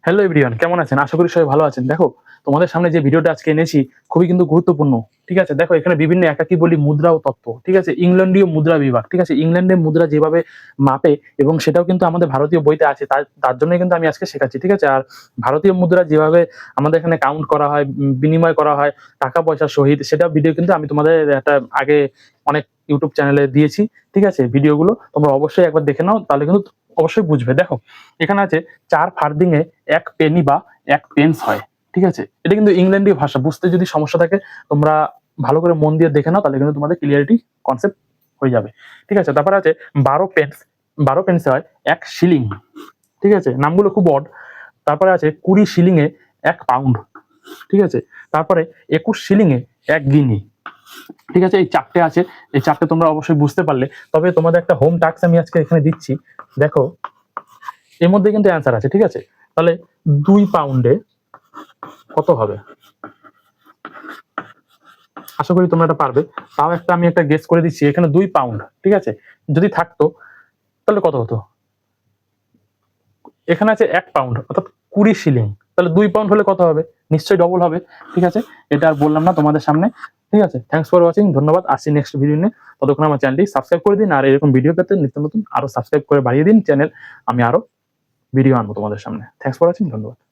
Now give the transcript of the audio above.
Hello everyone, কেমন আছেন? আশা করি সবাই ভালো আছেন। দেখো, তোমাদের সামনে যে ভিডিওটা আজকে এনেছি খুবই কিন্তু গুরুত্বপূর্ণ। ঠিক আছে? দেখো, এখানে বিভিন্ন একাকী বলি মুদ্রা ও তত্ত্ব। ঠিক আছে? ইংল্যান্ডীয় মুদ্রা বিভাগ। ঠিক আছে? ইংল্যান্ডের মুদ্রা যেভাবে মাপে এবং সেটাও কিন্তু আমাদের ভারতীয় বইতে আছে। তার জন্যই কিন্তু আমি আজকে শেখাচ্ছি। ঠিক আছে? আর ভারতীয় মুদ্রা যেভাবে আমাদের এখানে কাউন্ট করা হয়, বিনিময় করা হয় টাকা-পয়সার সহিত, সেটাও ভিডিও কিন্তু আমি তোমাদের একটা আগে অনেক YouTube চ্যানেলে দিয়েছি। ঠিক আছে? ভিডিওগুলো তোমরা অবশ্যই একবার দেখে নাও, তাহলে কিন্তু অবশ্যই বুঝবে। দেখো, এখানে আছে ৪ ফার্দিংয়ে ১ পেনি বা ১ পেন্স হয়। ঠিক আছে? এটা কিন্তু ইংল্যান্ডীয় ভাষা। বুঝতে যদি সমস্যা থাকে তোমরা ভালো করে মন দিয়ে দেখে নাও, তাহলে কিন্তু তোমাদের ক্লিয়ারিটি কনসেপ্ট হয়ে যাবে। ঠিক আছে? তারপরে আছে ১২ পেন্স। ১২ পেন্সে হয় ১ শিলিং। ঠিক আছে? নামগুলো খুব অড। তারপরে আছে ২০ শিলিংয়ে ১ পাউন্ড। ঠিক আছে? তারপরে ২১ শিলিংয়ে ১ গিনি। ঠিক আছে? এই ৪ টে আছে। এই ৪ টে তোমরা অবশ্যই বুঝতে পারলে। তবে তোমাদের একটা হোম টাস্ক আমি আজকে এখানে দিচ্ছি। দেখো, এর মধ্যে কিন্তু অ্যান্সার আছে। ঠিক আছে? তাহলে ২ পাউন্ডে কত হবে? আশা করি তোমরা এটা পারবে। তাও আমি একটা গেস করে দিচ্ছি। এখানে ২ পাউন্ড। ঠিক আছে? যদি থাকতো তাহলে কত হতো? এখানে আছে ১ পাউন্ড অর্থাৎ ২০ শিলিং। তাহলে ২ পাউন্ড হলে কত হবে? নিশ্চয়ই ডবল হবে। ঠিক আছে? এটা আর বললাম না তোমাদের সামনে। ঠিক আছে? Thanks for watching. ধন্যবাদ। আসছি নেক্সট ভিডিও নিয়ে। ততক্ষণ আমার চ্যানেলটি সাবস্ক্রাইব করে দিন। আর এরকম ভিডিও পেতে নিত্য নতুন আরো সাবস্ক্রাইব করে বাড়িয়ে দিন চ্যানেল। আমি আরো ভিডিও আনবো তোমাদের সামনে। Thanks for watching. ধন্যবাদ।